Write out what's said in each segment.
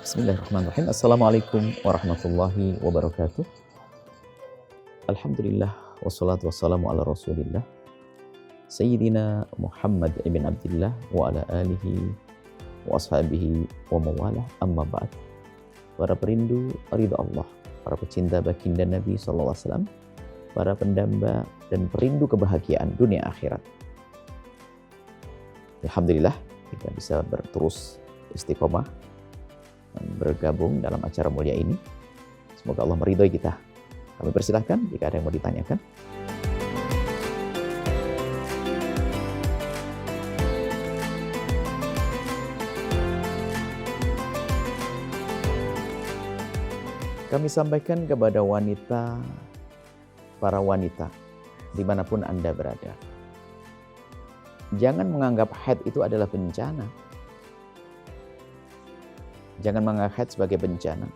Bismillahirrahmanirrahim. Assalamualaikum warahmatullahi wabarakatuh. Alhamdulillah wassalatu wassalamu ala Rasulillah Sayyidina Muhammad ibn Abdullah wa ala alihi wa ashabihi wa mawalah, amma ba'd. Para perindu ridha Allah, para pecinta baginda Nabi SAW, para pendamba dan perindu kebahagiaan dunia akhirat. Alhamdulillah kita bisa terus istiqomah bergabung dalam acara mulia ini. Semoga Allah meridhoi kita. Kami persilahkan jika ada yang mau ditanyakan. Kami sampaikan kepada wanita, para wanita, dimanapun Anda berada. Jangan menganggap haid itu adalah bencana. Jangan menganggap haid sebagai bencana.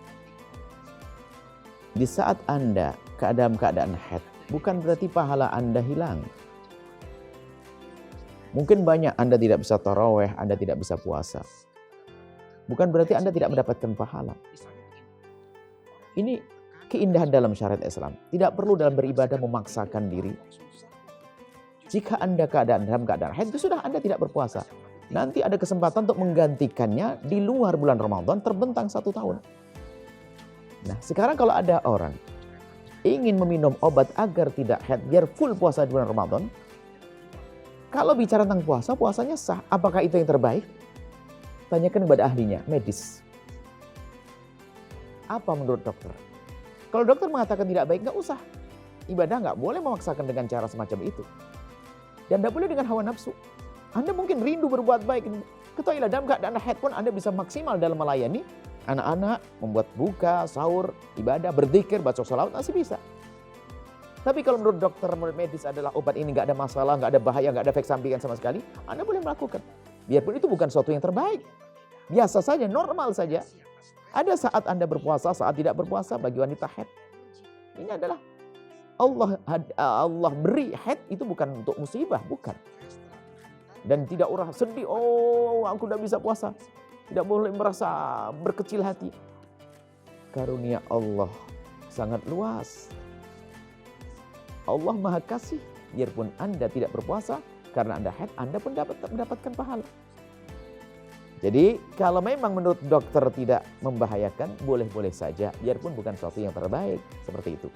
Di saat Anda keadaan haid, bukan berarti pahala Anda hilang. Mungkin banyak Anda tidak bisa tarawih, Anda tidak bisa puasa. Bukan berarti Anda tidak mendapatkan pahala. Ini keindahan dalam syariat Islam. Tidak perlu dalam beribadah memaksakan diri. Jika Anda dalam keadaan haid, itu sudah Anda tidak berpuasa. Nanti ada kesempatan untuk menggantikannya di luar bulan Ramadan terbentang 1 tahun. Nah, sekarang kalau ada orang ingin meminum obat agar tidak haid, biar full puasa di bulan Ramadan. Kalau bicara tentang puasa, puasanya sah. Apakah itu yang terbaik? Tanyakan kepada ahlinya, medis. Apa menurut dokter? Kalau dokter mengatakan tidak baik, nggak usah. Ibadah nggak boleh memaksakan dengan cara semacam itu. Dan tidak boleh dengan hawa nafsu. Anda mungkin rindu berbuat baik. Ketahuilah dalam keadaan haid pun Anda bisa maksimal dalam melayani anak-anak, membuat buka, sahur, ibadah, berzikir, baca sholawat, masih bisa. Tapi kalau menurut dokter, menurut medis adalah obat ini nggak ada masalah, nggak ada bahaya, nggak ada efek sampingan sama sekali, Anda boleh melakukan. Biarpun itu bukan sesuatu yang terbaik. Biasa saja, normal saja. Ada saat Anda berpuasa, saat tidak berpuasa bagi wanita haid. Ini adalah Allah beri haid itu bukan untuk musibah, bukan. Dan tidak orang sedih, oh aku tidak bisa puasa. Tidak boleh merasa berkecil hati. Karunia Allah sangat luas. Allah Maha Kasih. Biarpun Anda tidak berpuasa, karena Anda haid, Anda pun mendapatkan pahala. Jadi kalau memang menurut dokter tidak membahayakan, boleh-boleh saja. Biarpun bukan sesuatu yang terbaik. Seperti itu.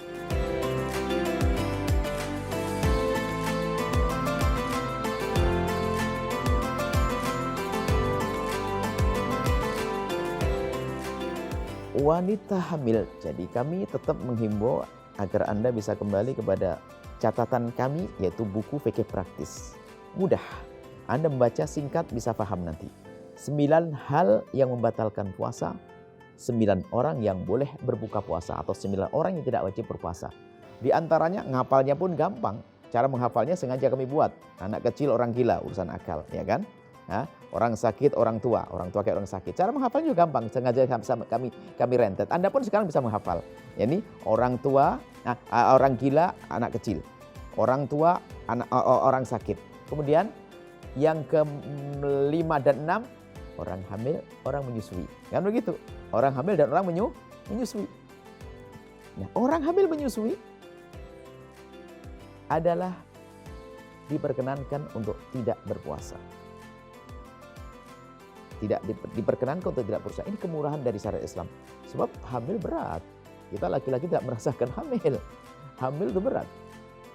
Wanita hamil, jadi kami tetap menghimbau agar Anda bisa kembali kepada catatan kami, yaitu buku fikih praktis. Mudah, Anda membaca singkat bisa paham nanti. 9 hal yang membatalkan puasa, 9 orang yang boleh berbuka puasa, atau 9 orang yang tidak wajib berpuasa. Di antaranya ngapalnya pun gampang, cara menghafalnya sengaja kami buat. Anak kecil, orang gila, urusan akal, ya kan? Orang sakit, orang tua kayak orang sakit. Cara menghafalnya juga gampang, sengaja kami rentet. Anda pun sekarang bisa menghafal. Ini orang tua, orang gila, anak kecil. Orang tua, orang sakit. Kemudian yang ke-5 dan 6, orang hamil, orang menyusui. Kan begitu? Orang hamil dan orang menyusui. Nah, orang hamil menyusui adalah diperkenankan untuk tidak berpuasa. Tidak diperkenankan untuk tidak berpuasa. Ini kemurahan dari syariat Islam. Sebab hamil berat. Kita laki-laki tidak merasakan hamil. Hamil itu berat.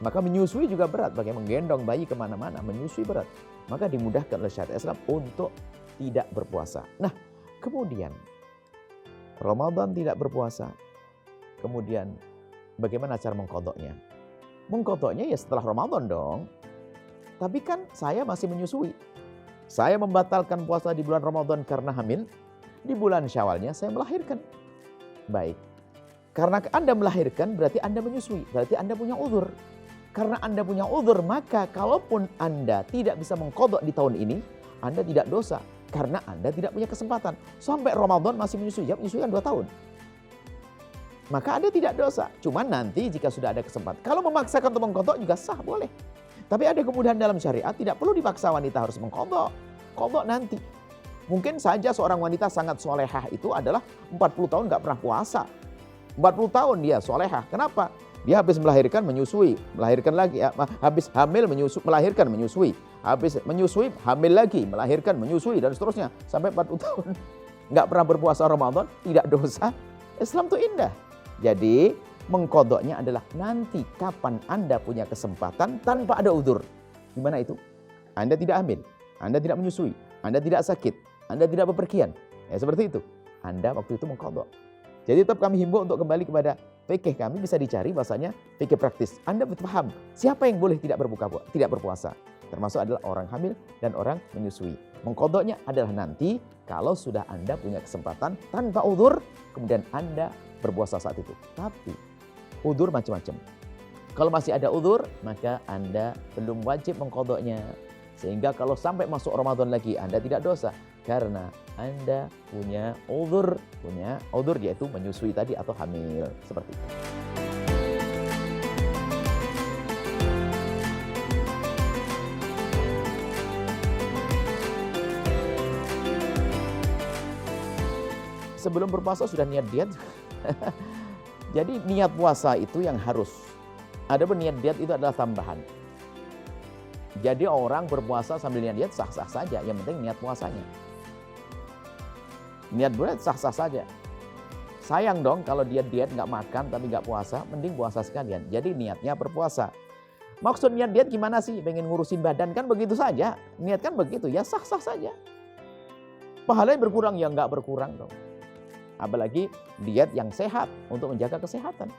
Maka menyusui juga berat. Bagaimana menggendong bayi kemana-mana. Menyusui berat. Maka dimudahkan oleh syariat Islam untuk tidak berpuasa. Nah, kemudian Ramadan tidak berpuasa. Kemudian bagaimana cara mengkodoknya? Mengkodoknya ya setelah Ramadan dong. Tapi kan saya masih menyusui. Saya membatalkan puasa di bulan Ramadan karena hamil. Di bulan Syawalnya saya melahirkan. Baik. Karena Anda melahirkan berarti Anda menyusui. Berarti Anda punya uzur. Karena Anda punya uzur, maka kalaupun Anda tidak bisa mengkodok di tahun ini, Anda tidak dosa. Karena Anda tidak punya kesempatan. Sampai Ramadan masih menyusui. Ya menyusui kan 2 tahun. Maka Anda tidak dosa. Cuma nanti jika sudah ada kesempatan. Kalau memaksakan untuk mengkodok juga sah, boleh. Tapi ada kemudahan dalam syariat, tidak perlu dipaksa wanita harus mengkodok. Kodok nanti. Mungkin saja seorang wanita sangat solehah itu adalah 40 tahun nggak pernah puasa. 40 tahun dia solehah. Kenapa? Dia habis melahirkan menyusui, melahirkan lagi, habis hamil melahirkan menyusui, habis menyusui hamil lagi, melahirkan menyusui dan seterusnya sampai 40 tahun. Nggak pernah berpuasa Ramadan, tidak dosa. Islam itu indah. Jadi mengkodoknya adalah nanti kapan Anda punya kesempatan tanpa ada udzur. Gimana itu? Anda tidak hamil, Anda tidak menyusui, Anda tidak sakit, Anda tidak bepergian. Ya seperti itu. Anda waktu itu mengkodok. Jadi tetap kami himbau untuk kembali kepada fikih kami, bisa dicari bahasanya fikih praktis. Anda paham siapa yang boleh tidak berpuasa. Termasuk adalah orang hamil dan orang menyusui. Mengkodoknya adalah nanti kalau sudah Anda punya kesempatan tanpa udzur, kemudian Anda berpuasa saat itu. Tapi udzur macam-macam. Kalau masih ada udzur, maka Anda belum wajib mengkodoknya. Sehingga kalau sampai masuk Ramadan lagi, Anda tidak dosa. Karena Anda punya udzur yaitu menyusui tadi atau hamil. Seperti itu. Sebelum berpuasa sudah niat diet. Jadi niat puasa itu yang harus. Adapun niat diet itu adalah tambahan. Jadi orang berpuasa sambil niat diet sah-sah saja. Yang penting niat puasanya. Niat diet sah-sah saja. Sayang dong kalau dia diet nggak makan tapi nggak puasa. Mending puasa sekalian. Jadi niatnya berpuasa. Maksud niat diet gimana sih? Pengen ngurusin badan kan begitu saja. Niat kan begitu ya sah-sah saja. Pahalanya berkurang ya nggak berkurang dong. Apalagi diet yang sehat untuk menjaga kesehatan.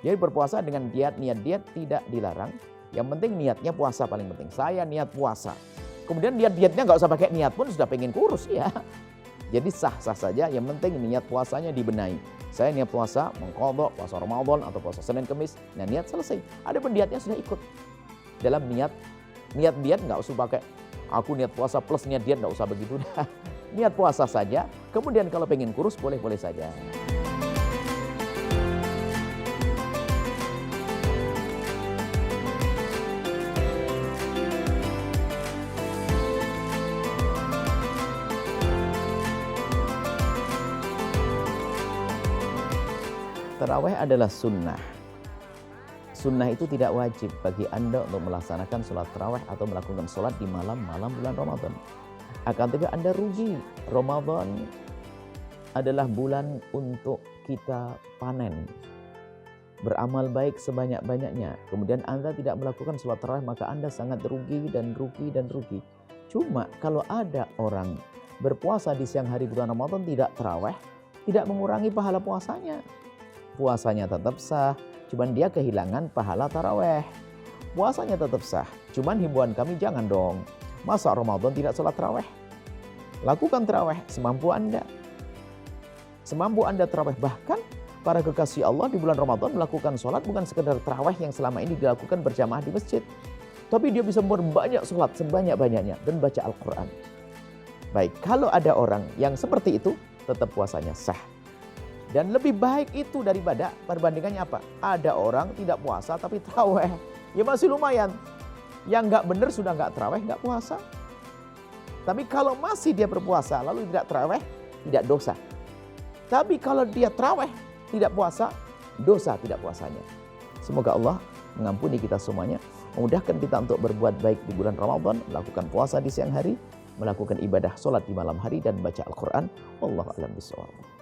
Jadi berpuasa dengan niat diet tidak dilarang. Yang penting niatnya puasa paling penting. Saya niat puasa. Kemudian dietnya nggak usah pakai niat pun sudah pengen kurus ya. Jadi sah-sah saja. Yang penting niat puasanya dibenahi. Saya niat puasa mengqadha puasa Ramadan atau puasa Senin Kamis. Nah niat selesai. Ada pun dietnya sudah ikut dalam niat diet nggak usah pakai. Aku niat puasa plus niat diet nggak usah begitu dah. Niat puasa saja, kemudian kalau pengen kurus boleh-boleh saja. Tarawih adalah sunnah. Sunnah itu tidak wajib bagi Anda untuk melaksanakan sholat tarawih atau melakukan sholat di malam-malam bulan Ramadan. Akan tetapi Anda rugi. Ramadan adalah bulan untuk kita panen. Beramal baik sebanyak-banyaknya. Kemudian Anda tidak melakukan sholat tarawih, maka Anda sangat rugi dan rugi dan rugi. Cuma kalau ada orang berpuasa di siang hari bulan Ramadan tidak tarawih, tidak mengurangi pahala puasanya. Puasanya tetap sah, cuman dia kehilangan pahala tarawih. Puasanya tetap sah, cuman himbauan kami jangan dong. Masa Ramadan tidak sholat tarawih? Lakukan tarawih semampu Anda. Semampu Anda tarawih. Bahkan para kekasih Allah di bulan Ramadan melakukan sholat bukan sekedar tarawih yang selama ini dilakukan berjamaah di masjid. Tapi dia bisa memperbanyak sholat sebanyak-banyaknya dan baca Al-Quran. Baik, kalau ada orang yang seperti itu, tetap puasanya sah. Dan lebih baik itu daripada perbandingannya apa? Ada orang tidak puasa tapi tarawih. Ya masih lumayan. Yang nggak benar sudah nggak tarawih, nggak puasa. Tapi kalau masih dia berpuasa lalu tidak tarawih, tidak dosa. Tapi kalau dia tarawih, tidak puasa, dosa tidak puasanya. Semoga Allah mengampuni kita semuanya. Memudahkan kita untuk berbuat baik di bulan Ramadan, melakukan puasa di siang hari, melakukan ibadah sholat di malam hari dan baca Al-Quran. Wallahu a'lam bishawab.